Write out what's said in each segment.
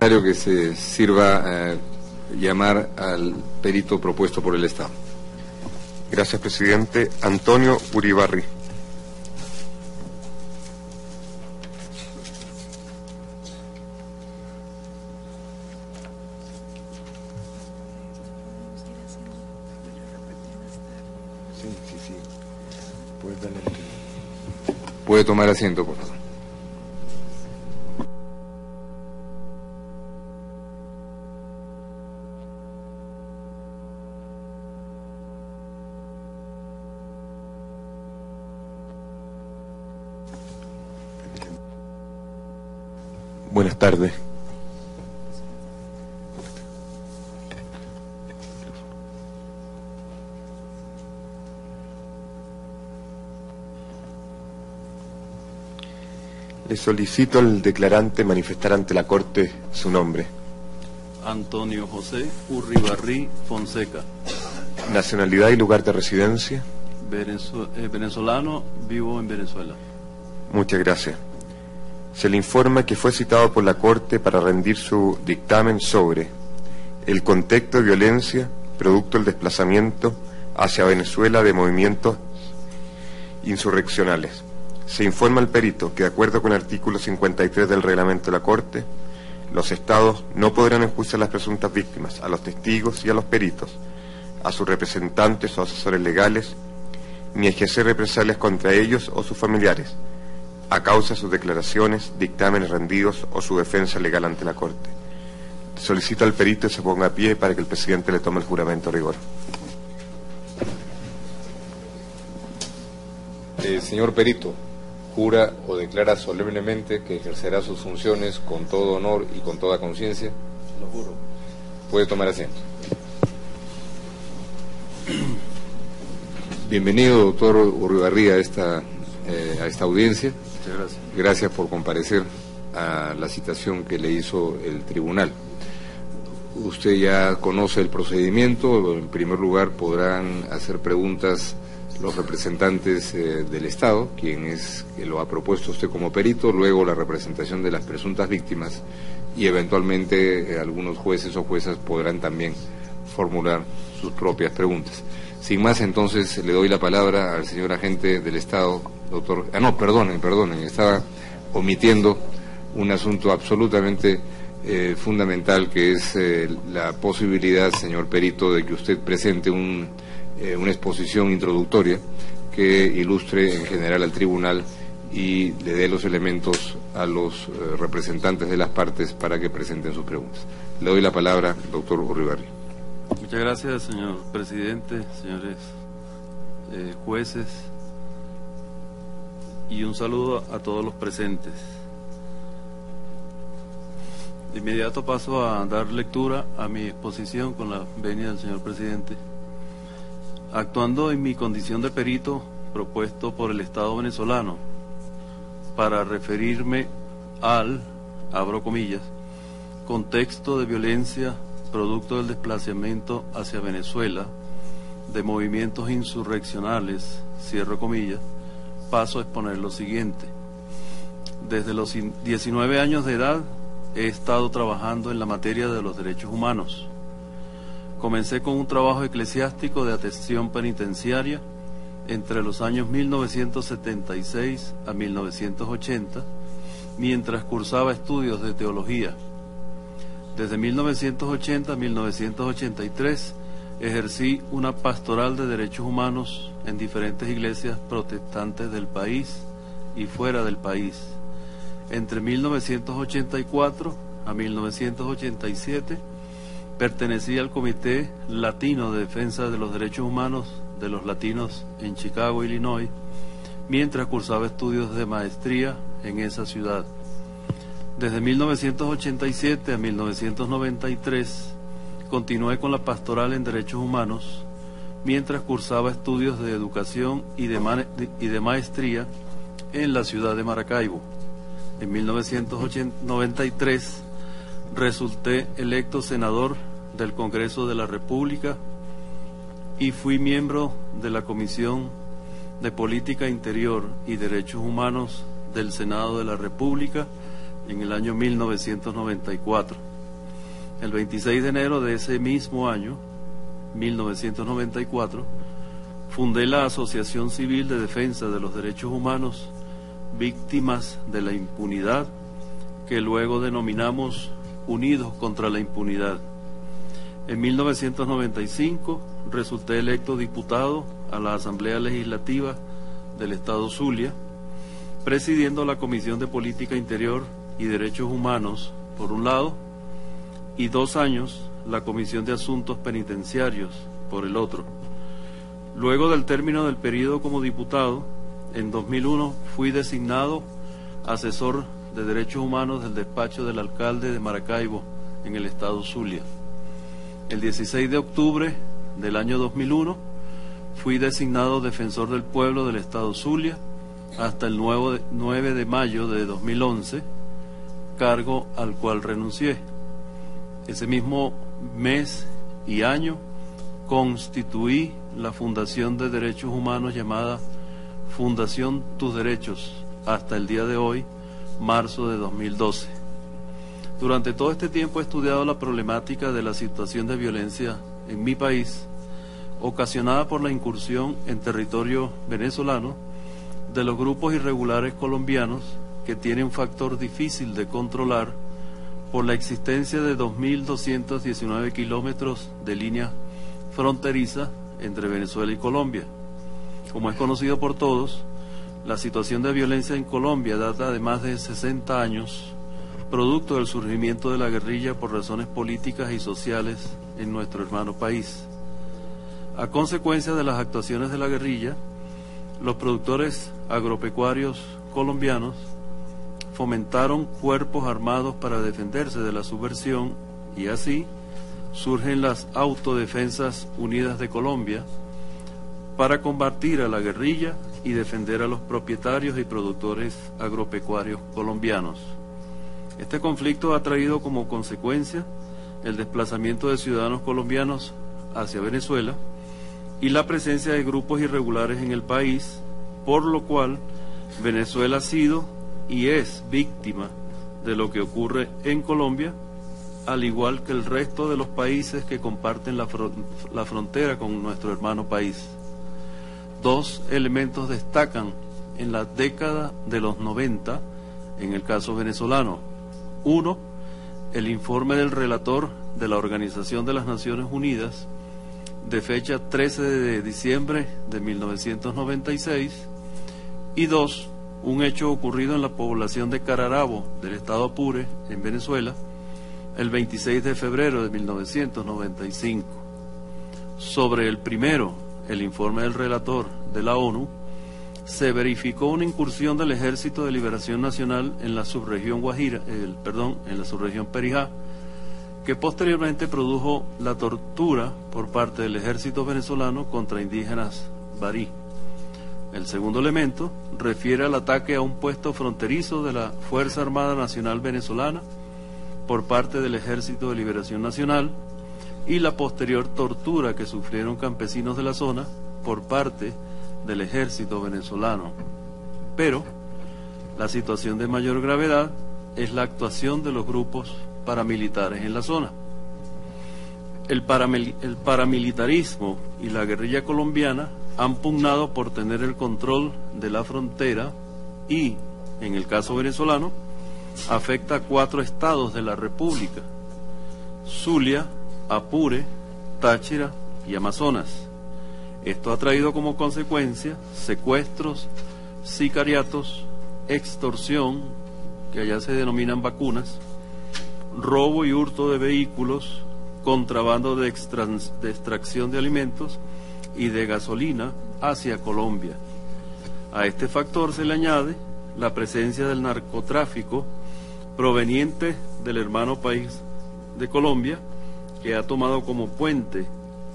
Que se sirva llamar al perito propuesto por el Estado. Gracias, presidente. Antonio Uribarri. Sí. Puede tomar asiento, por favor. Buenas tardes. Le solicito al declarante manifestar ante la Corte su nombre. Antonio José Uribarri Fonseca. Nacionalidad y lugar de residencia. Venezolano, vivo en Venezuela. Muchas gracias. Se le informa que fue citado por la Corte para rendir su dictamen sobre el contexto de violencia producto del desplazamiento hacia Venezuela de movimientos insurreccionales. Se informa al perito que, de acuerdo con el artículo 53 del reglamento de la Corte, los Estados no podrán enjuiciar a las presuntas víctimas, a los testigos y a los peritos, a sus representantes o asesores legales, ni ejercer represalias contra ellos o sus familiares, a causa de sus declaraciones, dictámenes rendidos o su defensa legal ante la Corte. Solicito al perito que se ponga a pie para que el presidente le tome el juramento a rigor. Señor perito, ¿jura o declara solemnemente que ejercerá sus funciones con todo honor y con toda conciencia? Lo juro. Puede tomar asiento. Bienvenido, doctor Uribarri, a esta audiencia. Muchas gracias. Gracias por comparecer a la citación que le hizo el tribunal. Usted ya conoce el procedimiento. En primer lugar, podrán hacer preguntas los representantes del Estado, que lo ha propuesto usted como perito, luego la representación de las presuntas víctimas y eventualmente algunos jueces o juezas podrán también formular sus propias preguntas. Sin más, entonces, le doy la palabra al señor agente del Estado, doctor... perdonen, estaba omitiendo un asunto absolutamente fundamental, que es la posibilidad, señor perito, de que usted presente una exposición introductoria que ilustre en general al tribunal y le dé los elementos a los representantes de las partes para que presenten sus preguntas. Le doy la palabra, doctor Uribarri. Muchas gracias, señor presidente, señores jueces, y un saludo a todos los presentes. De inmediato paso a dar lectura a mi exposición con la venia del señor presidente. Actuando en mi condición de perito propuesto por el Estado venezolano para referirme al, abro comillas, contexto de violencia producto del desplazamiento hacia Venezuela de movimientos insurreccionales, cierro comillas, paso a exponer lo siguiente. Desde los 19 años de edad he estado trabajando en la materia de los derechos humanos. Comencé con un trabajo eclesiástico de atención penitenciaria entre los años 1976 a 1980, mientras cursaba estudios de teología. Desde 1980 a 1983 ejercí una pastoral de derechos humanos en diferentes iglesias protestantes del país y fuera del país. Entre 1984 a 1987 pertenecí al Comité Latino de Defensa de los Derechos Humanos de los Latinos en Chicago, Illinois, mientras cursaba estudios de maestría en esa ciudad. Desde 1987 a 1993 continué con la pastoral en derechos humanos, mientras cursaba estudios de educación y de maestría en la ciudad de Maracaibo. En 1993 resulté electo senador del Congreso de la República y fui miembro de la Comisión de Política Interior y Derechos Humanos del Senado de la República en el año 1994. el 26 de enero de ese mismo año, 1994, fundé la Asociación Civil de Defensa de los Derechos Humanos Víctimas de la Impunidad, que luego denominamos Unidos contra la Impunidad. En 1995 resulté electo diputado a la Asamblea Legislativa del Estado Zulia, presidiendo la Comisión de Política Interior y Derechos Humanos, por un lado, y 2 años la Comisión de Asuntos Penitenciarios, por el otro. Luego del término del periodo como diputado, en 2001 fui designado asesor de Derechos Humanos del despacho del alcalde de Maracaibo, en el Estado Zulia. El 16 de octubre del año 2001 fui designado defensor del pueblo del Estado Zulia hasta el 9 de mayo de 2011, cargo al cual renuncié. Ese mismo mes y año constituí la Fundación de Derechos Humanos llamada Fundación Tus Derechos hasta el día de hoy, marzo de 2012. Durante todo este tiempo he estudiado la problemática de la situación de violencia en mi país, ocasionada por la incursión en territorio venezolano de los grupos irregulares colombianos, que tiene un factor difícil de controlar por la existencia de 2.219 kilómetros de línea fronteriza entre Venezuela y Colombia. Como es conocido por todos, la situación de violencia en Colombia data de más de 60 años, producto del surgimiento de la guerrilla por razones políticas y sociales en nuestro hermano país. A consecuencia de las actuaciones de la guerrilla, los productores agropecuarios colombianos fomentaron cuerpos armados para defenderse de la subversión, y así surgen las Autodefensas Unidas de Colombia para combatir a la guerrilla y defender a los propietarios y productores agropecuarios colombianos. Este conflicto ha traído como consecuencia el desplazamiento de ciudadanos colombianos hacia Venezuela y la presencia de grupos irregulares en el país, por lo cual Venezuela ha sido y es víctima de lo que ocurre en Colombia, al igual que el resto de los países que comparten la frontera con nuestro hermano país. 2 elementos destacan en la década de los 90 en el caso venezolano. 1, el informe del relator de la Organización de las Naciones Unidas de fecha 13 de diciembre de 1996, y 2, un hecho ocurrido en la población de Cararabo del estado Apure, en Venezuela, el 26 de febrero de 1995. Sobre el primero, el informe del relator de la ONU, se verificó una incursión del Ejército de Liberación Nacional en la subregión en la subregión Perijá, que posteriormente produjo la tortura por parte del ejército venezolano contra indígenas barí. El segundo elemento refiere al ataque a un puesto fronterizo de la Fuerza Armada Nacional Venezolana por parte del Ejército de Liberación Nacional y la posterior tortura que sufrieron campesinos de la zona por parte del ejército venezolano. Pero la situación de mayor gravedad es la actuación de los grupos paramilitares en la zona. El paramilitarismo y la guerrilla colombiana han pugnado por tener el control de la frontera y, en el caso venezolano, afecta a 4 estados de la República: Zulia, Apure, Táchira y Amazonas. Esto ha traído como consecuencia secuestros, sicariatos, extorsión, que allá se denominan vacunas, robo y hurto de vehículos, contrabando de extracción de alimentos y de gasolina hacia Colombia. A este factor se le añade la presencia del narcotráfico proveniente del hermano país de Colombia, que ha tomado como puente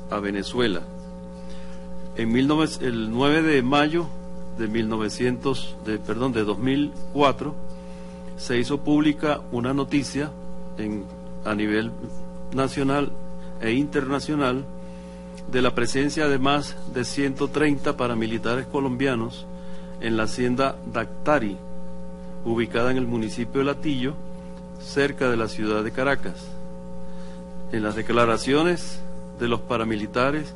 a Venezuela. El 9 de mayo de 2004 se hizo pública una noticia a nivel nacional e internacional de la presencia de más de 130 paramilitares colombianos en la hacienda Dactari, ubicada en el municipio de Latillo, cerca de la ciudad de Caracas. en las declaraciones de los paramilitares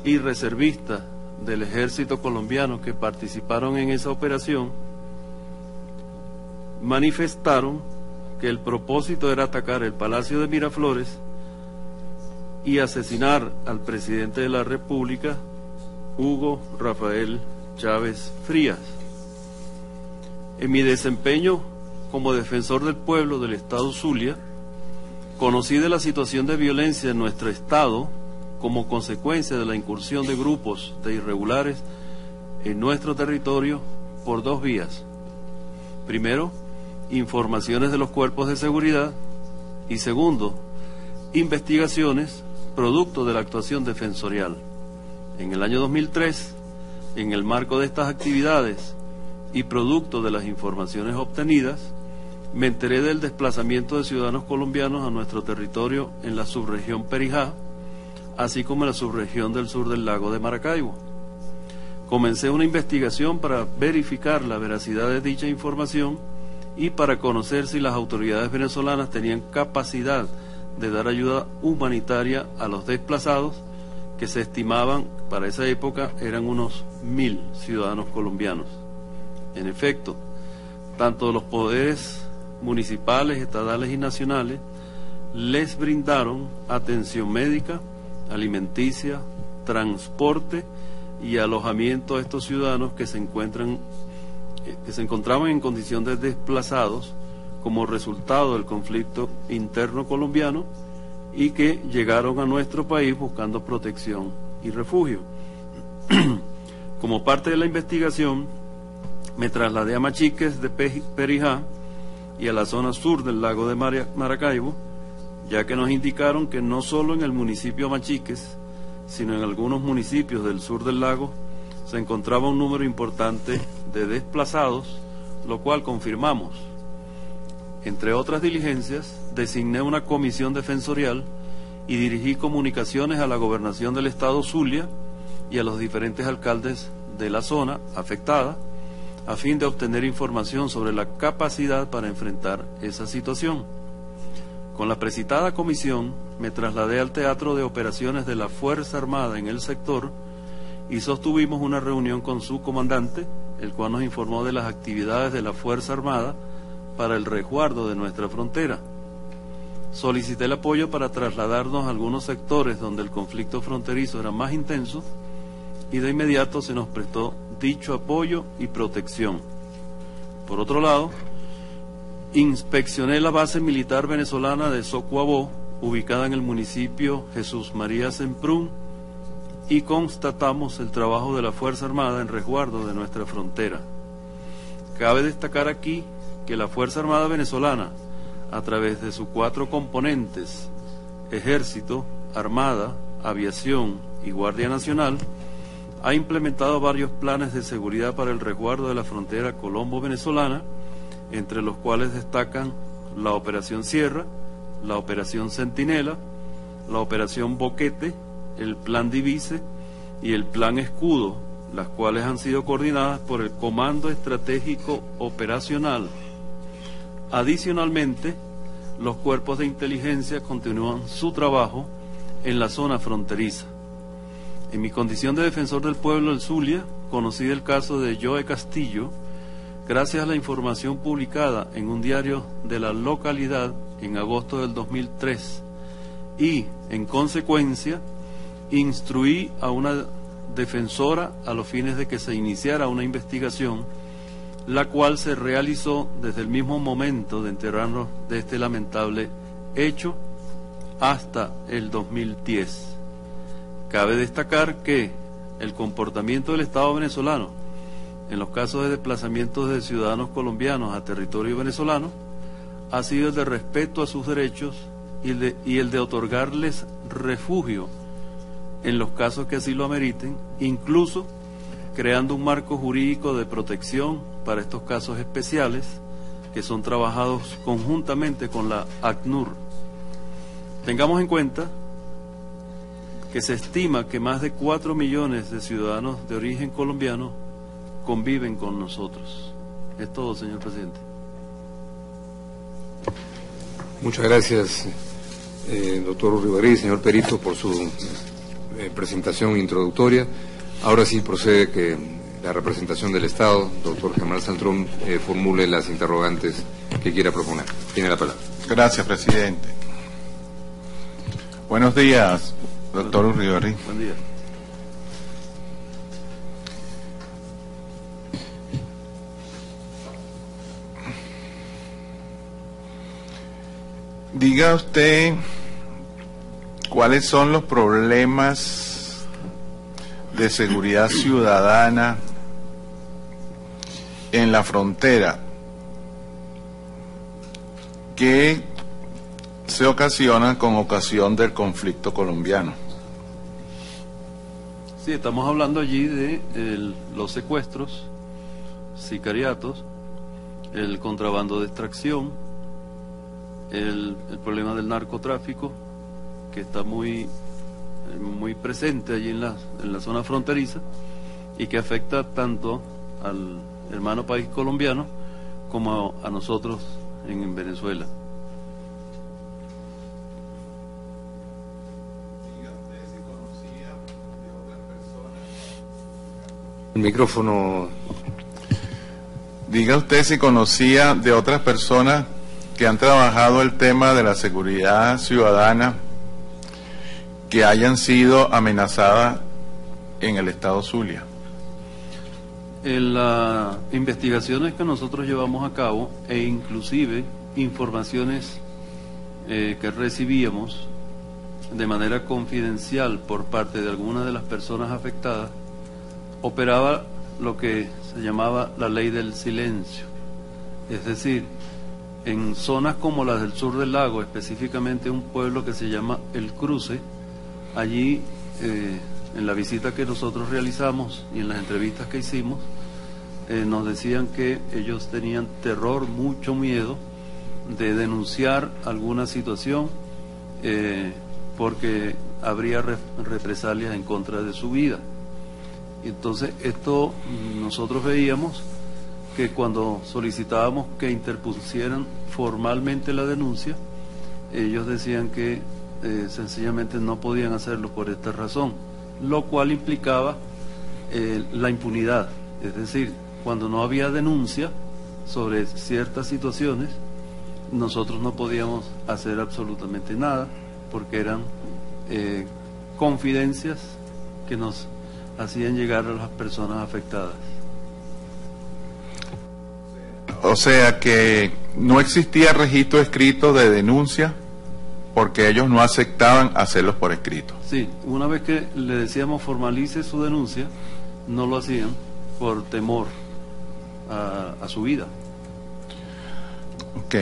y reservistas del ejército colombiano que participaron en esa operación, manifestaron que el propósito era atacar el Palacio de Miraflores y asesinar al presidente de la República, Hugo Rafael Chávez Frías. En mi desempeño como defensor del pueblo del estado Zulia, conocí de la situación de violencia en nuestro estado como consecuencia de la incursión de grupos de irregulares en nuestro territorio por dos vías. Primero, informaciones de los cuerpos de seguridad y segundo, investigaciones producto de la actuación defensorial. En el año 2003, en el marco de estas actividades y producto de las informaciones obtenidas, me enteré del desplazamiento de ciudadanos colombianos a nuestro territorio en la subregión Perijá, así como en la subregión del sur del lago de Maracaibo. Comencé una investigación para verificar la veracidad de dicha información y para conocer si las autoridades venezolanas tenían capacidad de dar ayuda humanitaria a los desplazados, que se estimaban para esa época eran unos 1000 ciudadanos colombianos. En efecto, tanto los poderes municipales, estatales y nacionales les brindaron atención médica, alimenticia, transporte y alojamiento a estos ciudadanos que se encontraban en condición de desplazados como resultado del conflicto interno colombiano y que llegaron a nuestro país buscando protección y refugio. Como parte de la investigación, me trasladé a Machiques de Perijá y a la zona sur del lago de Maracaibo, ya que nos indicaron que no solo en el municipio Machiques, sino en algunos municipios del sur del lago, se encontraba un número importante de desplazados, lo cual confirmamos. Entre otras diligencias, designé una comisión defensorial y dirigí comunicaciones a la gobernación del estado Zulia y a los diferentes alcaldes de la zona afectada, a fin de obtener información sobre la capacidad para enfrentar esa situación. Con la precitada comisión me trasladé al Teatro de Operaciones de la Fuerza Armada en el sector y sostuvimos una reunión con su comandante, el cual nos informó de las actividades de la Fuerza Armada para el resguardo de nuestra frontera. Solicité el apoyo para trasladarnos a algunos sectores donde el conflicto fronterizo era más intenso y de inmediato se nos prestó dicho apoyo y protección. Por otro lado, inspeccioné la base militar venezolana de Socuabó, ubicada en el municipio Jesús María Semprún, y constatamos el trabajo de la Fuerza Armada en resguardo de nuestra frontera. Cabe destacar aquí que la Fuerza Armada venezolana, a través de sus 4 componentes, Ejército, Armada, Aviación y Guardia Nacional, ha implementado varios planes de seguridad para el resguardo de la frontera colombo-venezolana, entre los cuales destacan la Operación Sierra, la Operación Centinela, la Operación Boquete, el Plan Divise y el Plan Escudo, las cuales han sido coordinadas por el Comando Estratégico Operacional. Adicionalmente, los cuerpos de inteligencia continúan su trabajo en la zona fronteriza. En mi condición de defensor del pueblo del Zulia, conocí el caso de Joe Castillo, gracias a la información publicada en un diario de la localidad en agosto del 2003 y, en consecuencia, instruí a una defensora a los fines de que se iniciara una investigación, la cual se realizó desde el mismo momento de enterarnos de este lamentable hecho hasta el 2010. Cabe destacar que el comportamiento del Estado venezolano en los casos de desplazamientos de ciudadanos colombianos a territorio venezolano ha sido el de respeto a sus derechos y el de otorgarles refugio en los casos que así lo ameriten, incluso creando un marco jurídico de protección para estos casos especiales que son trabajados conjuntamente con la ACNUR. Tengamos en cuenta que se estima que más de 4 millones de ciudadanos de origen colombiano conviven con nosotros. Es todo, señor presidente. Muchas gracias, doctor Urribarri, señor perito, por su presentación introductoria. Ahora sí procede que la representación del Estado, doctor Germán Saltrón, formule las interrogantes que quiera proponer. Tiene la palabra. Gracias, presidente. Buenos días, doctor Urribarri. Buen día. Diga usted cuáles son los problemas de seguridad ciudadana en la frontera que se ocasionan con ocasión del conflicto colombiano. Sí, estamos hablando allí de los secuestros, sicariatos, el contrabando de extracción, el problema del narcotráfico, que está muy presente allí en la zona fronteriza y que afecta tanto al hermano país colombiano como a nosotros en Venezuela. El micrófono. Diga usted si conocía de otras personas que han trabajado el tema de la seguridad ciudadana que hayan sido amenazadas en el estado Zulia. En las investigaciones que nosotros llevamos a cabo e inclusive informaciones que recibíamos de manera confidencial por parte de algunas de las personas afectadas, operaba lo que se llamaba la ley del silencio. Es decir, en zonas como las del sur del lago, específicamente un pueblo que se llama El Cruce, allí en la visita que nosotros realizamos y en las entrevistas que hicimos, nos decían que ellos tenían terror, mucho miedo de denunciar alguna situación porque habría represalias en contra de su vida. Entonces esto nosotros veíamos que cuando solicitábamos que interpusieran formalmente la denuncia, ellos decían que sencillamente no podían hacerlo por esta razón, lo cual implicaba la impunidad. Es decir, cuando no había denuncia sobre ciertas situaciones, nosotros no podíamos hacer absolutamente nada porque eran confidencias que nos hacían llegar a las personas afectadas. O sea que no existía registro escrito de denuncia porque ellos no aceptaban hacerlos por escrito. Sí, una vez que le decíamos formalice su denuncia, no lo hacían por temor a su vida. Ok,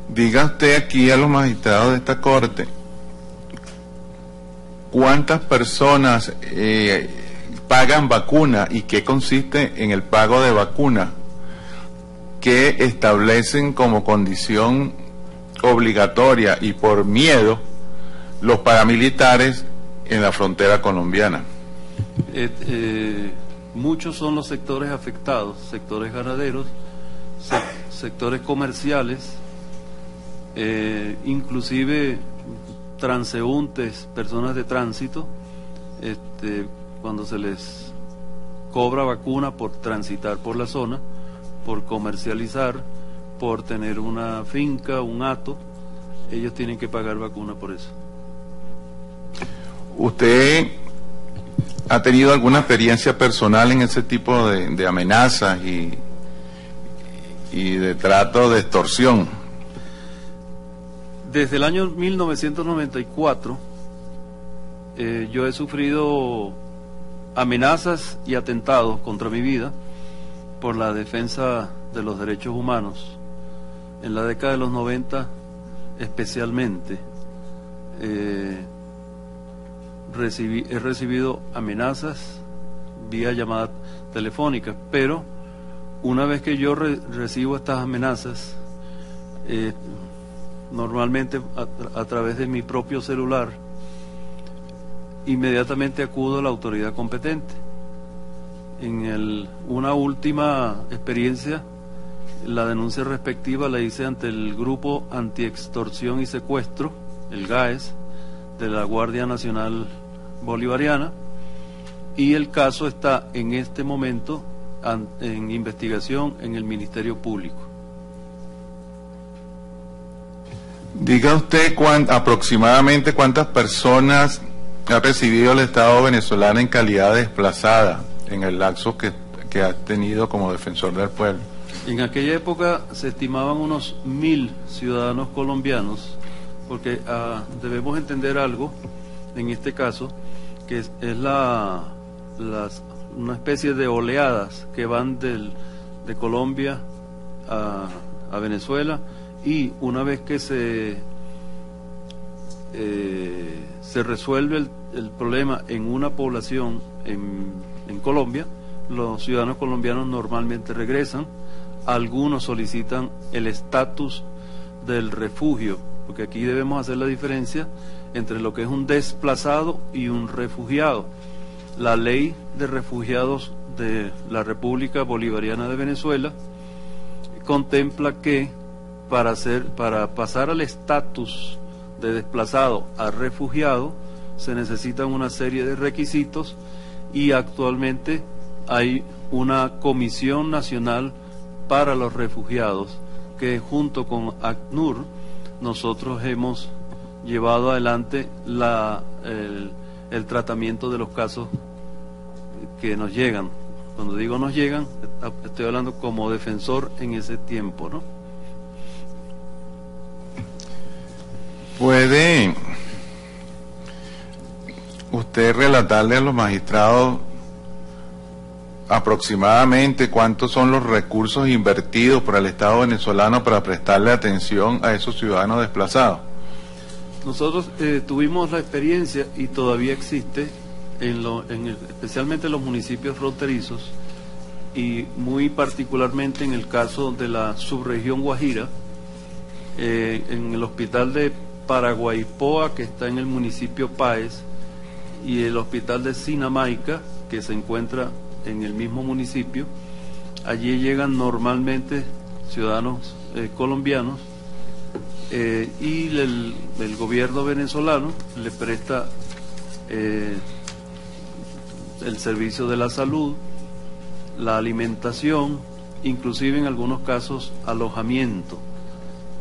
diga usted aquí a los magistrados de esta corte, ¿cuántas personas pagan vacuna y qué consiste en el pago de vacuna que establecen como condición obligatoria y por miedo los paramilitares en la frontera colombiana? Muchos son los sectores afectados, sectores ganaderos, sectores comerciales, inclusive transeúntes, personas de tránsito, cuando se les cobra vacuna por transitar por la zona, por comercializar, por tener una finca, un hato, ellos tienen que pagar vacuna por eso. ¿Usted ha tenido alguna experiencia personal en ese tipo de amenazas y de trato de extorsión? Desde el año 1994 yo he sufrido amenazas y atentados contra mi vida por la defensa de los derechos humanos. En la década de los 90 especialmente he recibido amenazas vía llamada telefónica, pero una vez que yo recibo estas amenazas, normalmente a través de mi propio celular, inmediatamente acudo a la autoridad competente. En una última experiencia, la denuncia respectiva la hice ante el Grupo Antiextorsión y Secuestro, el GAES, de la Guardia Nacional Bolivariana, y el caso está en este momento en investigación en el Ministerio Público. Diga usted aproximadamente cuántas personas ha recibido el Estado venezolano en calidad de desplazada en el lapso que ha tenido como defensor del pueblo. En aquella época se estimaban unos 1000 ciudadanos colombianos, porque debemos entender algo en este caso, que es una especie de oleadas que van de Colombia a Venezuela, y una vez que se resuelve el problema en una población en Colombia, los ciudadanos colombianos normalmente regresan. Algunos solicitan el estatus del refugio, porque aquí debemos hacer la diferencia entre lo que es un desplazado y un refugiado. La ley de refugiados de la República Bolivariana de Venezuela contempla que para pasar al estatus de desplazado a refugiado se necesitan una serie de requisitos, y actualmente hay una Comisión Nacional para los Refugiados que junto con ACNUR nosotros hemos llevado adelante el tratamiento de los casos que nos llegan. Cuando digo nos llegan, estoy hablando como defensor en ese tiempo, ¿no? ¿Puede usted relatarle a los magistrados aproximadamente cuántos son los recursos invertidos por el Estado venezolano para prestarle atención a esos ciudadanos desplazados? Nosotros tuvimos la experiencia, y todavía existe, especialmente en los municipios fronterizos, y muy particularmente en el caso de la subregión Guajira, en el hospital de Paraguaypoa, que está en el municipio Páez, y el hospital de Sinamaica, que se encuentra en el mismo municipio. Allí llegan normalmente ciudadanos colombianos, y el gobierno venezolano le presta el servicio de la salud, la alimentación, inclusive en algunos casos alojamiento.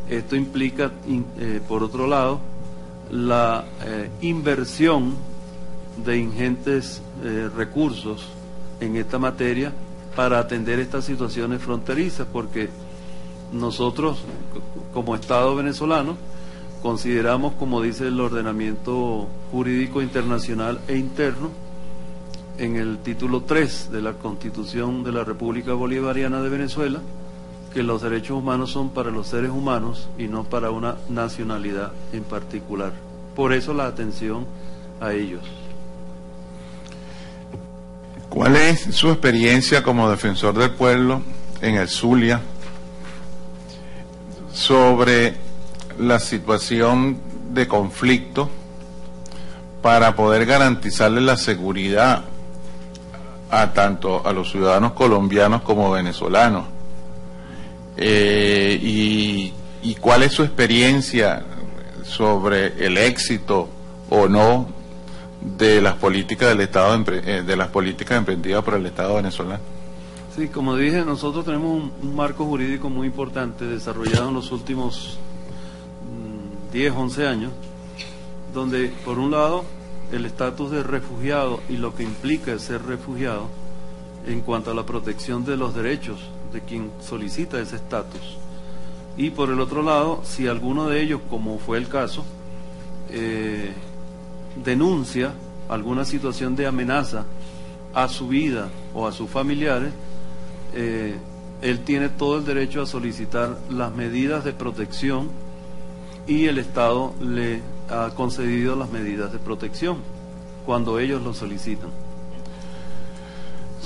Esto implica, por otro lado, la inversión de ingentes recursos en esta materia para atender estas situaciones fronterizas, porque nosotros, como Estado venezolano, consideramos, como dice el ordenamiento jurídico internacional e interno, en el título 3 de la Constitución de la República Bolivariana de Venezuela, que los derechos humanos son para los seres humanos y no para una nacionalidad en particular. Por eso la atención a ellos. ¿Cuál es su experiencia como defensor del pueblo en el Zulia sobre la situación de conflicto para poder garantizarle la seguridad tanto a los ciudadanos colombianos como venezolanos? Y cuál es su experiencia sobre el éxito o no de las políticas del Estado, de las políticas emprendidas por el Estado venezolano? Sí, como dije, nosotros tenemos un marco jurídico muy importante desarrollado en los últimos 10, 11 años, donde por un lado el estatus de refugiado y lo que implica ser refugiado en cuanto a la protección de los derechos de quien solicita ese estatus, y por el otro lado, si alguno de ellos, como fue el caso, denuncia alguna situación de amenaza a su vida o a sus familiares, él tiene todo el derecho a solicitar las medidas de protección, y el Estado le ha concedido las medidas de protección cuando ellos lo solicitan.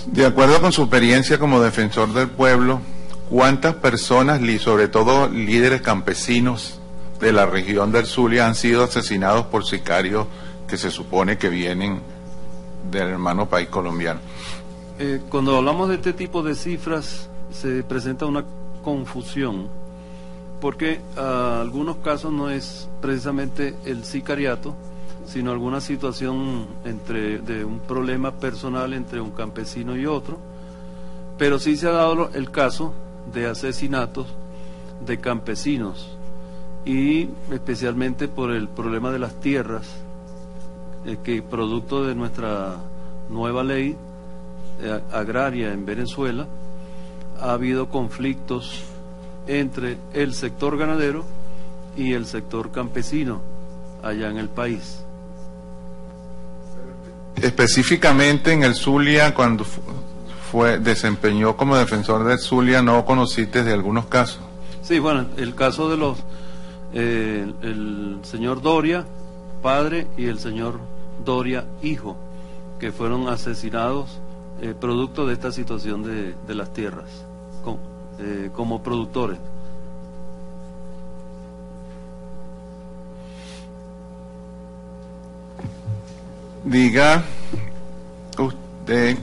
De acuerdo con su experiencia como defensor del pueblo, ¿cuántas personas, sobre todo líderes campesinos de la región del Zulia, han sido asesinados por sicarios que se supone que vienen del hermano país colombiano? Cuando hablamos de este tipo de cifras se presenta una confusión, porque algunos casos no es precisamente el sicariato, sino alguna situación de un problema personal entre un campesino y otro, pero sí se ha dado el caso de asesinatos de campesinos, y especialmente por el problema de las tierras, que producto de nuestra nueva ley agraria en Venezuela, ha habido conflictos entre el sector ganadero y el sector campesino allá en el país. Específicamente en el Zulia, cuando desempeñó como defensor del Zulia, ¿no conociste de algunos casos? Sí, bueno, el caso de el señor Doria, padre, y el señor Doria, hijo, que fueron asesinados producto de esta situación de las tierras, como productores. Diga usted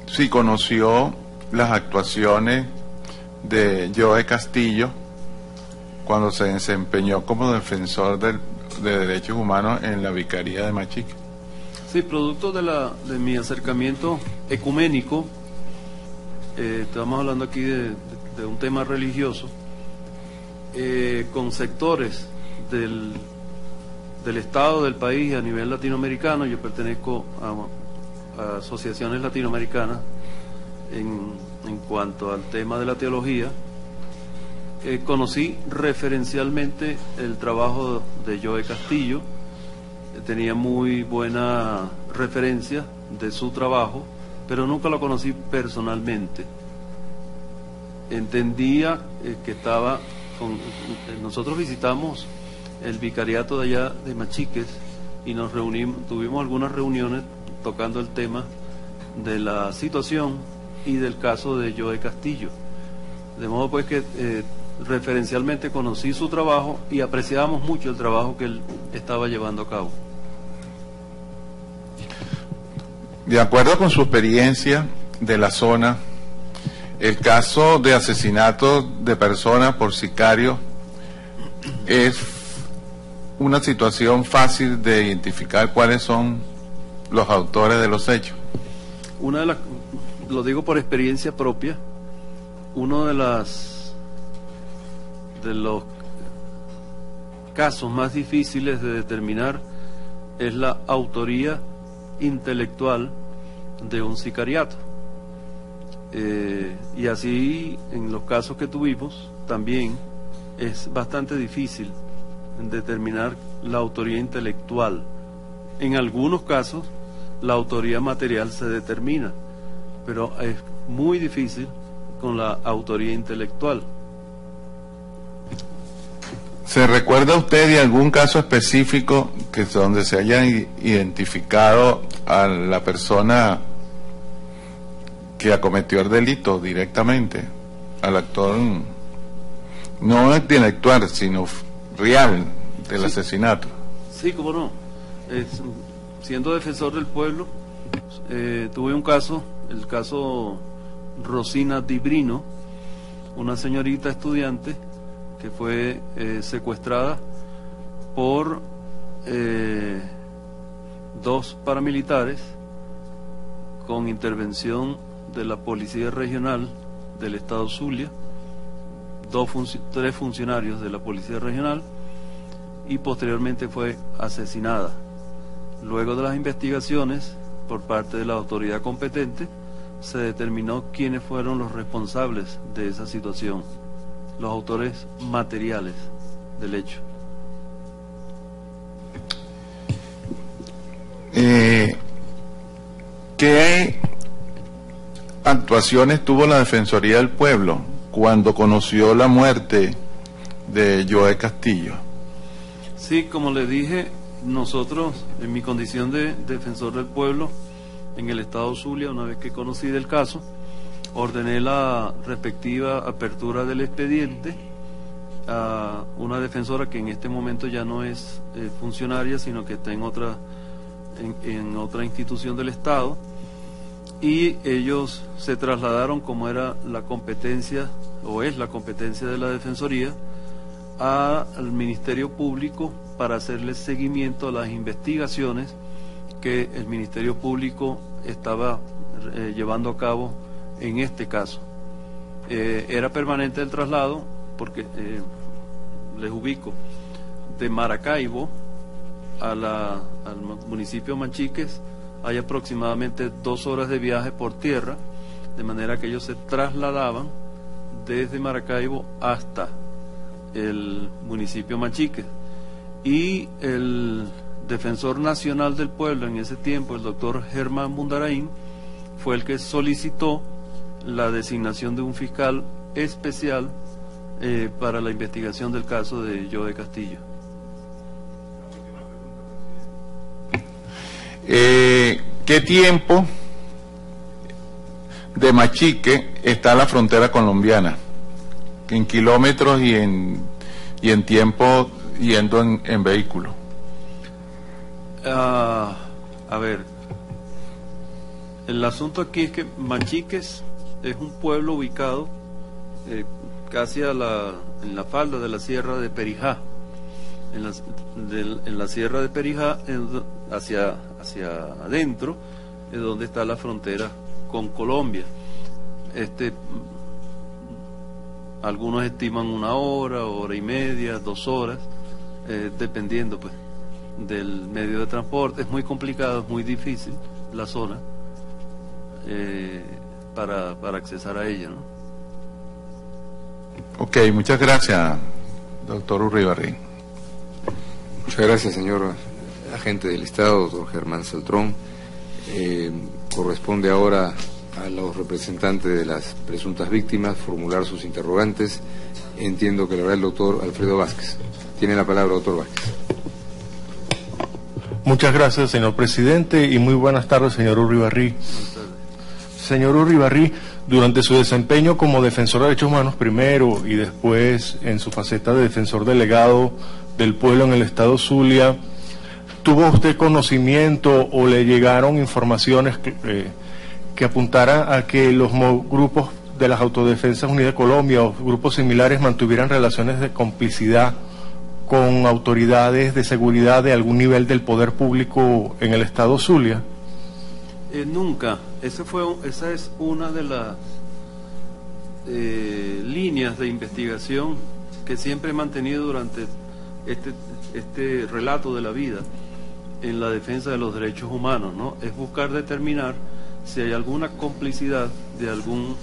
si conoció las actuaciones de Joe Castillo cuando se desempeñó como defensor de derechos humanos en la Vicaría de Machique. Sí, producto de mi acercamiento ecuménico, estamos hablando aquí de un tema religioso, con sectores del Estado, del país a nivel latinoamericano. Yo pertenezco a asociaciones latinoamericanas en cuanto al tema de la teología. Conocí referencialmente el trabajo de Joe Castillo, tenía muy buena referencia de su trabajo, pero nunca lo conocí personalmente. Entendía que estaba nosotros visitamos el vicariato de allá de Machiques y nos reunimos, tuvimos algunas reuniones tocando el tema de la situación y del caso de Joe Castillo. De modo pues que referencialmente conocí su trabajo y apreciábamos mucho el trabajo que él estaba llevando a cabo. De acuerdo con su experiencia de la zona, el caso de asesinato de personas por sicarios es una situación fácil de identificar cuáles son los autores de los hechos. Lo digo por experiencia propia, uno de los casos más difíciles de determinar es la autoría intelectual de un sicariato. Y así en los casos que tuvimos también es bastante difícil determinar la autoría intelectual. En algunos casos la autoría material se determina, pero es muy difícil con la autoría intelectual. ¿Se recuerda usted de algún caso específico donde se haya identificado a la persona que acometió el delito directamente, al actor, no intelectual, sino real del asesinato? Sí, cómo no. Siendo defensor del pueblo, tuve un caso, el caso Rosina Dibrino, una señorita estudiante que fue secuestrada por dos paramilitares con intervención de la Policía Regional del Estado Zulia, tres funcionarios de la Policía Regional, y posteriormente fue asesinada. Luego de las investigaciones por parte de la autoridad competente, se determinó quiénes fueron los responsables de esa situación, los autores materiales del hecho. ¿Qué actuaciones tuvo la Defensoría del Pueblo cuando conoció la muerte de Joe Castillo? Sí, como le dije, nosotros, en mi condición de defensor del pueblo en el Estado Zulia, una vez que conocí del caso, ordené la respectiva apertura del expediente a una defensora que en este momento ya no es funcionaria, sino que está en otra institución del Estado, y ellos se trasladaron, como era la competencia o es la competencia de la Defensoría, al Ministerio Público para hacerle seguimiento a las investigaciones que el Ministerio Público estaba llevando a cabo en este caso. Era permanente el traslado porque, les ubico, de Maracaibo al municipio Manchiques hay aproximadamente 2 horas de viaje por tierra, de manera que ellos se trasladaban desde Maracaibo hasta el municipio Manchiques. Y el defensor nacional del pueblo en ese tiempo, el doctor Germán Mundarain, fue el que solicitó la designación de un fiscal especial para la investigación del caso de Joe Castillo. ¿Qué tiempo de Machique está la frontera colombiana? En kilómetros y en tiempo yendo en vehículo. A ver, el asunto aquí es que Manchiques es un pueblo ubicado casi en la falda de la sierra de Perijá. En la sierra de Perijá, hacia adentro, es donde está la frontera con Colombia. Algunos estiman 1 hora, 1 hora y media, 2 horas, dependiendo pues del medio de transporte. Es muy complicado, es muy difícil la zona para accesar a ella, ¿no? Ok, muchas gracias, doctor Uribarri. Muchas gracias, señor agente del Estado, doctor Germán Saltrón. Corresponde ahora a los representantes de las presuntas víctimas formular sus interrogantes. Entiendo que lo hará el doctor Alfredo Vázquez. Tiene la palabra, doctor Vázquez. Muchas gracias, señor presidente, y muy buenas tardes, señor Uribarri. Señor Uribarri, durante su desempeño como defensor de derechos humanos primero y después en su faceta de defensor delegado del pueblo en el estado Zulia, ¿tuvo usted conocimiento o le llegaron informaciones que apuntaran a que los grupos de las Autodefensas Unidas de Colombia o grupos similares mantuvieran relaciones de complicidad con autoridades de seguridad de algún nivel del poder público en el estado Zulia? Nunca. Esa es una de las líneas de investigación que siempre he mantenido durante este relato de la vida en la defensa de los derechos humanos, ¿no? Es buscar determinar si hay alguna complicidad de algún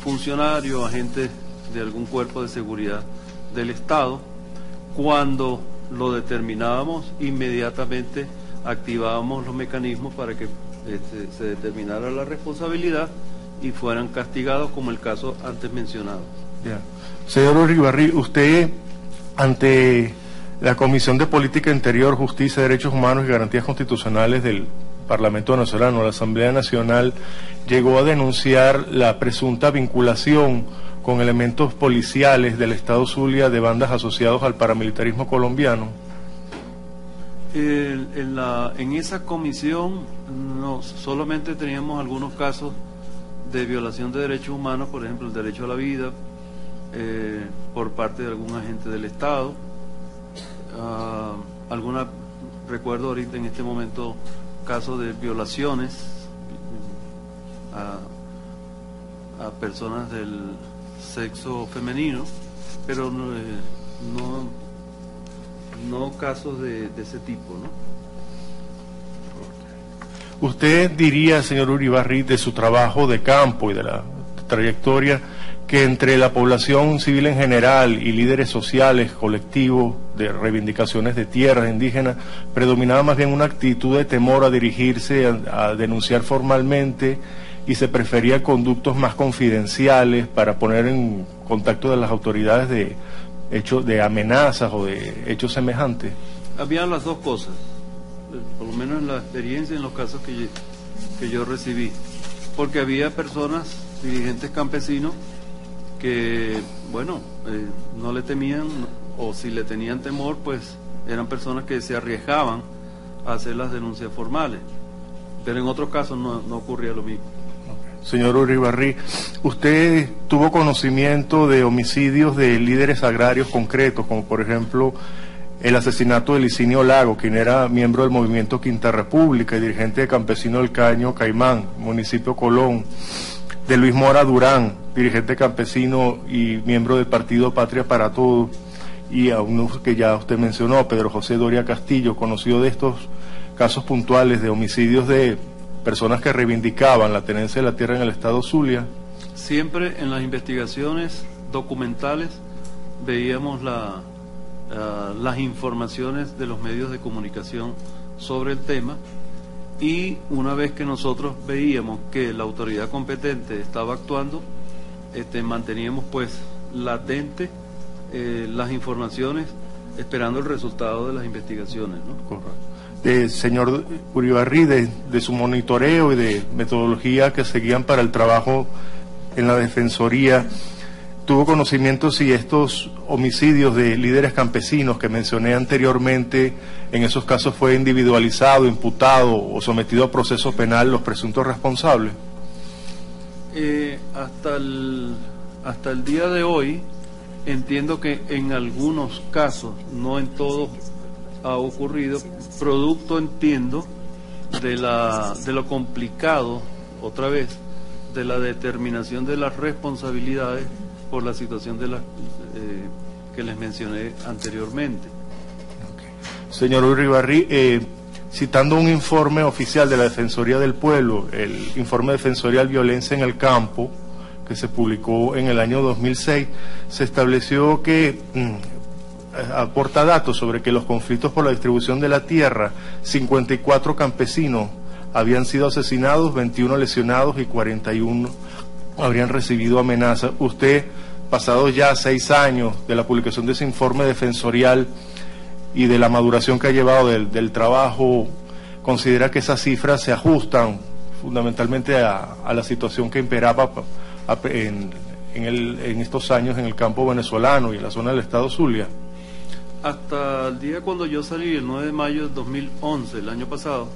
funcionario o agente de algún cuerpo de seguridad del Estado. Cuando lo determinábamos, inmediatamente activábamos los mecanismos para que se determinara la responsabilidad y fueran castigados, como el caso antes mencionado. Yeah. Señor Uribarri, usted ante la Comisión de Política Interior, Justicia, Derechos Humanos y Garantías Constitucionales del Parlamento venezolano, la Asamblea Nacional, llegó a denunciar la presunta vinculación con elementos policiales del estado Zulia de bandas asociados al paramilitarismo colombiano. En esa comisión solamente teníamos algunos casos de violación de derechos humanos, por ejemplo el derecho a la vida por parte de algún agente del Estado. Recuerdo ahorita en este momento casos de violaciones a personas del sexo femenino, pero no casos de ese tipo, ¿no? ¿Usted diría, señor Uribarri, de su trabajo de campo y de la trayectoria, que entre la población civil en general y líderes sociales, colectivos de reivindicaciones de tierras indígenas, predominaba más bien una actitud de temor a dirigirse a denunciar formalmente y se prefería conductos más confidenciales para poner en contacto de las autoridades de amenazas o de hechos semejantes? Habían las dos cosas, por lo menos en la experiencia, en los casos que yo recibí, porque había personas, dirigentes campesinos, que, bueno, no le temían, o si le tenían temor, pues eran personas que se arriesgaban a hacer las denuncias formales, pero en otros casos no ocurría lo mismo. Señor Uribarri, ¿usted tuvo conocimiento de homicidios de líderes agrarios concretos, como por ejemplo el asesinato de Licinio Lago, quien era miembro del movimiento Quinta República y dirigente de Campesino del Caño Caimán, municipio Colón, de Luis Mora Durán, dirigente campesino y miembro del partido Patria para Todos, y a uno que ya usted mencionó, Pedro José Doria Castillo, conocido de estos casos puntuales de homicidios de personas que reivindicaban la tenencia de la tierra en el estado Zulia? Siempre en las investigaciones documentales veíamos las informaciones de los medios de comunicación sobre el tema, y una vez que nosotros veíamos que la autoridad competente estaba actuando, manteníamos pues latente las informaciones, esperando el resultado de las investigaciones, ¿no? Correcto. Señor Uribarri, de su monitoreo y de metodología que seguían para el trabajo en la Defensoría, ¿tuvo conocimiento si estos homicidios de líderes campesinos que mencioné anteriormente, en esos casos fue individualizado, imputado o sometido a proceso penal los presuntos responsables? Hasta el día de hoy entiendo que en algunos casos, no en todos ha ocurrido, producto, entiendo, de lo complicado, otra vez, de la determinación de las responsabilidades por la situación de que les mencioné anteriormente. Señor Uribarri, citando un informe oficial de la Defensoría del Pueblo, el informe defensorial Violencia en el Campo, que se publicó en el año 2006, se estableció que aporta datos sobre que los conflictos por la distribución de la tierra, 54 campesinos habían sido asesinados, 21 lesionados y 41 habrían recibido amenazas. Usted, pasados ya 6 años de la publicación de ese informe defensorial y de la maduración que ha llevado del trabajo, ¿considera que esas cifras se ajustan fundamentalmente a la situación que imperaba en estos años en el campo venezolano y en la zona del estado Zulia? Hasta el día cuando yo salí, el 9 de mayo de 2011, el año pasado,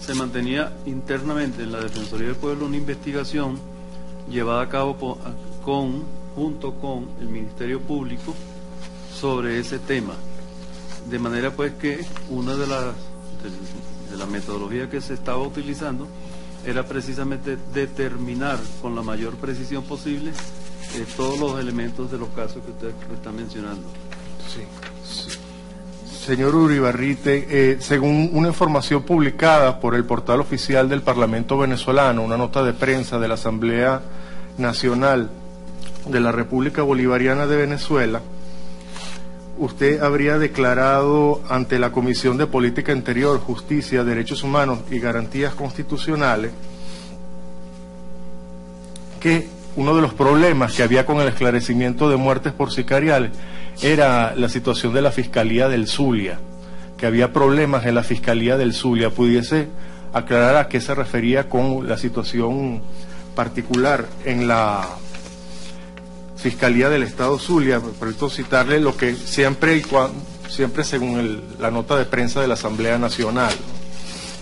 se mantenía internamente en la Defensoría del Pueblo una investigación llevada a cabo junto con el Ministerio Público sobre ese tema. De manera pues que una de la metodología que se estaba utilizando era precisamente determinar con la mayor precisión posible todos los elementos de los casos que usted está mencionando. Sí. Señor Uribarri, según una información publicada por el portal oficial del Parlamento venezolano, una nota de prensa de la Asamblea Nacional de la República Bolivariana de Venezuela, usted habría declarado ante la Comisión de Política Interior, Justicia, Derechos Humanos y Garantías Constitucionales que uno de los problemas que había con el esclarecimiento de muertes por sicariales era la situación de la Fiscalía del Zulia, que había problemas en la Fiscalía del Zulia. ¿Pudiese aclarar a qué se refería con la situación particular en la Fiscalía del Estado Zulia? Por citarle lo que siempre según la nota de prensa de la Asamblea Nacional.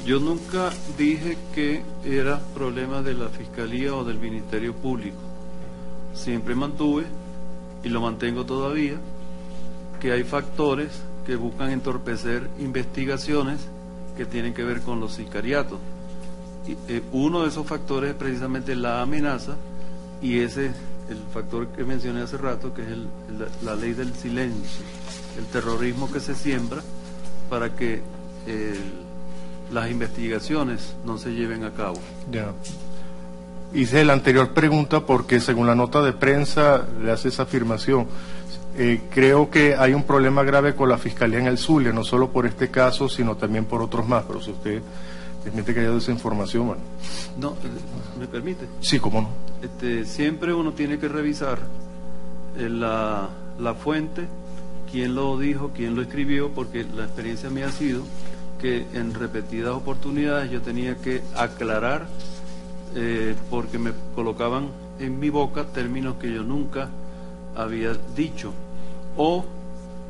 Yo nunca dije que era problema de la Fiscalía o del Ministerio Público. Siempre mantuve, y lo mantengo todavía, que hay factores que buscan entorpecer investigaciones que tienen que ver con los sicariatos. Y, uno de esos factores es precisamente la amenaza, y ese el factor que mencioné hace rato, que es la ley del silencio, el terrorismo que se siembra para que las investigaciones no se lleven a cabo. Ya. Hice la anterior pregunta porque según la nota de prensa le hace esa afirmación. Creo que hay un problema grave con la Fiscalía en el Zulia, no solo por este caso, sino también por otros más, pero si usted desmiente que haya dado esa información, bueno. No, ¿me permite? Sí, cómo no. Siempre uno tiene que revisar la fuente, quién lo dijo, quién lo escribió, porque la experiencia mía ha sido que en repetidas oportunidades yo tenía que aclarar porque me colocaban en mi boca términos que yo nunca había dicho, o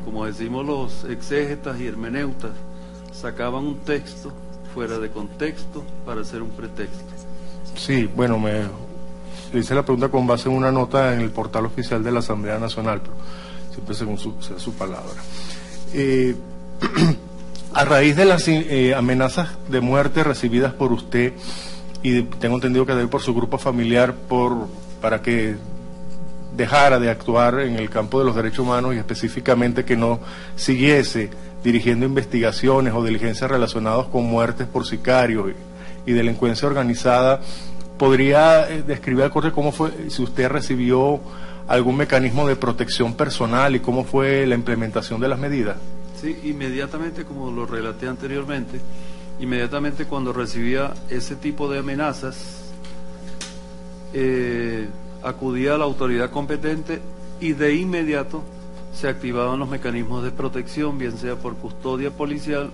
como decimos los exégetas y hermeneutas, sacaban un texto fuera de contexto para hacer un pretexto. Sí, bueno, Le hice la pregunta con base en una nota en el portal oficial de la Asamblea Nacional, pero siempre según su palabra. A raíz de las amenazas de muerte recibidas por usted, y tengo entendido que también por su grupo familiar, para que dejara de actuar en el campo de los derechos humanos y específicamente que no siguiese dirigiendo investigaciones o diligencias relacionadas con muertes por sicarios y delincuencia organizada, ¿podría describir al corte cómo fue, si usted recibió algún mecanismo de protección personal y cómo fue la implementación de las medidas? Sí, inmediatamente, como lo relaté anteriormente, inmediatamente cuando recibía ese tipo de amenazas, acudía a la autoridad competente y de inmediato se activaban los mecanismos de protección, bien sea por custodia policial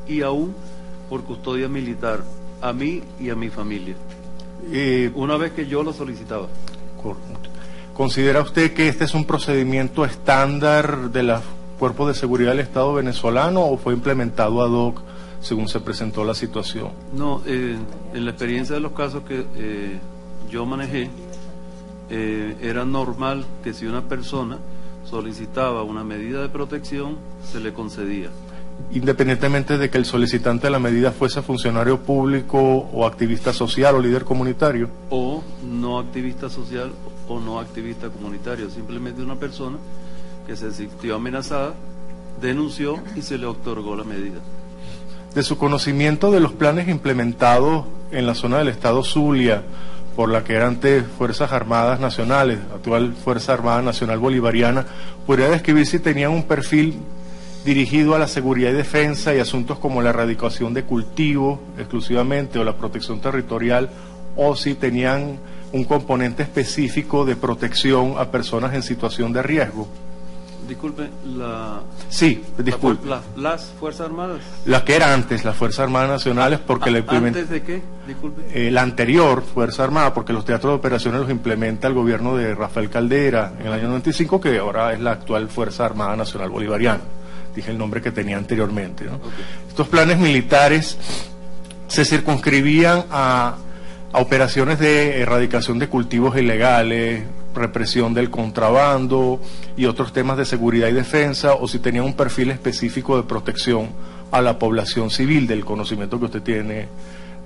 y aún por custodia militar, a mí y a mi familia, una vez que yo lo solicitaba. ¿Considera usted que este es un procedimiento estándar de los cuerpos de seguridad del Estado venezolano o fue implementado ad hoc según se presentó la situación? No, en la experiencia de los casos que yo manejé, era normal que si una persona solicitaba una medida de protección, se le concedía. Independientemente de que el solicitante de la medida fuese funcionario público o activista social o líder comunitario. O no activista social o no activista comunitario, simplemente una persona que se sintió amenazada, denunció y se le otorgó la medida. De su conocimiento de los planes implementados en la zona del estado Zulia por la que era antes Fuerzas Armadas Nacionales, actual Fuerza Armada Nacional Bolivariana, ¿podría describir si tenían un perfil dirigido a la seguridad y defensa y asuntos como la erradicación de cultivos exclusivamente o la protección territorial, o si tenían un componente específico de protección a personas en situación de riesgo? Disculpe, Sí, disculpe. Las Fuerzas Armadas. Las que eran antes, las Fuerzas Armadas Nacionales, porque la implementa... ¿Antes de qué? Disculpe. La anterior Fuerza Armada, porque los teatros de operaciones los implementa el gobierno de Rafael Caldera en el año 95, que ahora es la actual Fuerza Armada Nacional Bolivariana. Dije el nombre que tenía anteriormente, ¿no? Okay. Estos planes militares se circunscribían a operaciones de erradicación de cultivos ilegales, represión del contrabando y otros temas de seguridad y defensa, o si tenía un perfil específico de protección a la población civil, del conocimiento que usted tiene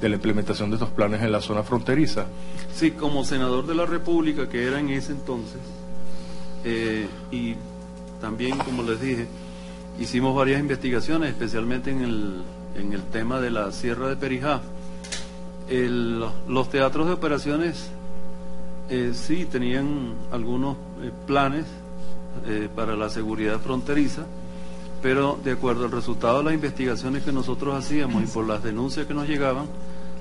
de la implementación de estos planes en la zona fronteriza. Sí, como senador de la República, que era en ese entonces, y también, como les dije, hicimos varias investigaciones, especialmente en el tema de la Sierra de Perijá. Los teatros de operaciones sí tenían algunos planes para la seguridad fronteriza, pero de acuerdo al resultado de las investigaciones que nosotros hacíamos y por las denuncias que nos llegaban,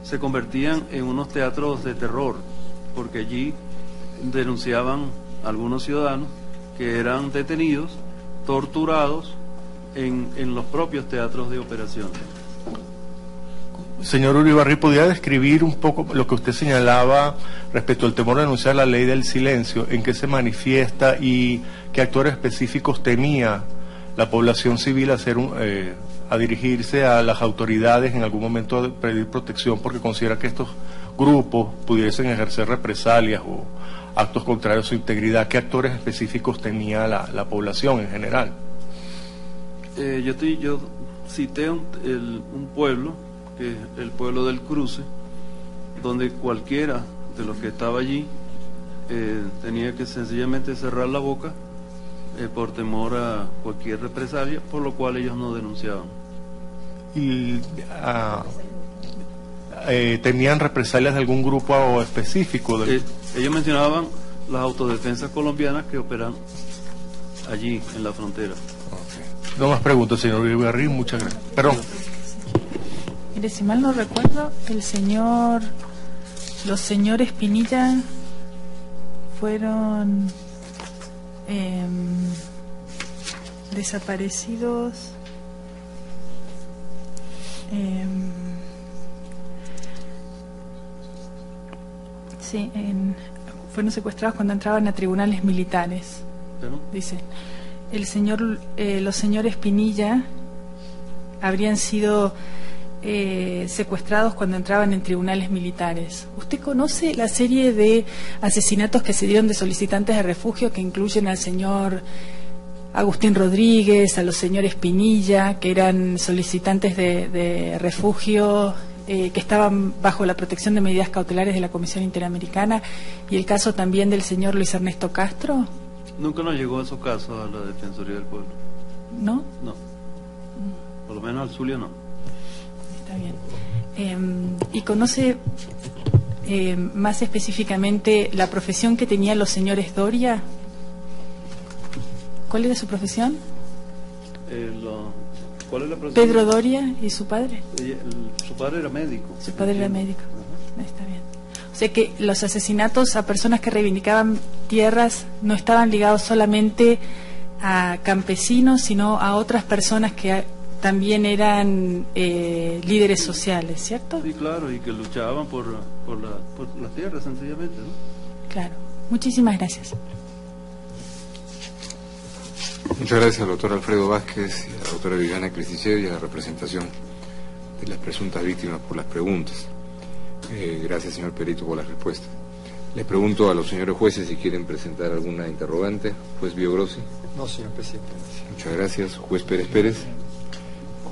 se convertían en unos teatros de terror, porque allí denunciaban algunos ciudadanos que eran detenidos, torturados en los propios teatros de operaciones. Señor Uribarri, ¿podría describir un poco lo que usted señalaba respecto al temor de denunciar la ley del silencio? ¿En qué se manifiesta y qué actores específicos temía la población civil a dirigirse a las autoridades en algún momento a pedir protección porque considera que estos grupos pudiesen ejercer represalias o actos contrarios a su integridad? ¿Qué actores específicos tenía la población en general? Yo cité un pueblo, que es el pueblo del Cruce, donde cualquiera de los que estaba allí tenía que sencillamente cerrar la boca por temor a cualquier represalia, por lo cual ellos no denunciaban. ¿Y tenían represalias de algún grupo específico? Ellos mencionaban las autodefensas colombianas que operan allí en la frontera. Okay. No más preguntas, señor Uribarri, muchas gracias. Perdón. Mire, si mal no recuerdo, los señores Pinilla fueron desaparecidos sí, fueron secuestrados cuando entraban a tribunales militares. ¿Pero? Dicen, los señores Pinilla habrían sido secuestrados cuando entraban en tribunales militares. ¿Usted conoce la serie de asesinatos que se dieron de solicitantes de refugio que incluyen al señor Agustín Rodríguez, a los señores Pinilla, que eran solicitantes de refugio que estaban bajo la protección de medidas cautelares de la Comisión Interamericana, y el caso también del señor Luis Ernesto Castro? Nunca nos llegó esos casos a la Defensoría del Pueblo. ¿No? No. Por lo menos al Zulia no. Está bien. ¿Y conoce más específicamente la profesión que tenían los señores Doria? ¿Cuál era su profesión? ¿Cuál es la profesión? Pedro Doria y su padre. Su padre era médico. Su padre era médico. Está bien. O sea que los asesinatos a personas que reivindicaban tierras no estaban ligados solamente a campesinos, sino a otras personas que también eran líderes sociales, ¿cierto? Sí, claro, y que luchaban por las tierras, sencillamente, ¿no? Claro. Muchísimas gracias. Muchas gracias al doctor Alfredo Vázquez y a la doctora Viviana Cristichev y a la representación de las presuntas víctimas por las preguntas. Gracias, señor perito, por las respuestas. Les pregunto a los señores jueces si quieren presentar alguna interrogante. Juez Biogrossi. No, señor presidente. Muchas gracias. Juez Pérez Pérez.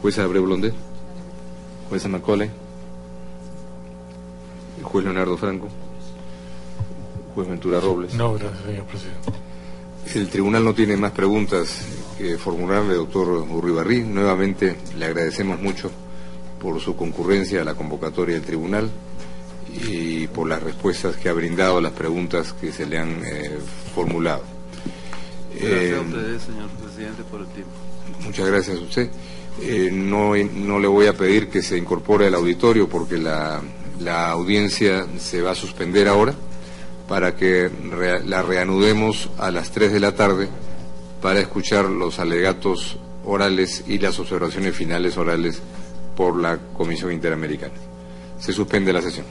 Jueza Abreu Blondet. Jueza Macaulay. El juez Leonardo Franco. Juez Ventura Robles. No, gracias, señor presidente. El tribunal no tiene más preguntas que formularle, doctor Urribarri. Nuevamente le agradecemos mucho por su concurrencia a la convocatoria del tribunal y por las respuestas que ha brindado a las preguntas que se le han formulado. Gracias a ustedes, señor presidente, por el tiempo. Muchas gracias a usted. No le voy a pedir que se incorpore al auditorio porque la audiencia se va a suspender ahora, para que la reanudemos a las 3 de la tarde para escuchar los alegatos orales y las observaciones finales orales por la Comisión Interamericana. Se suspende la sesión.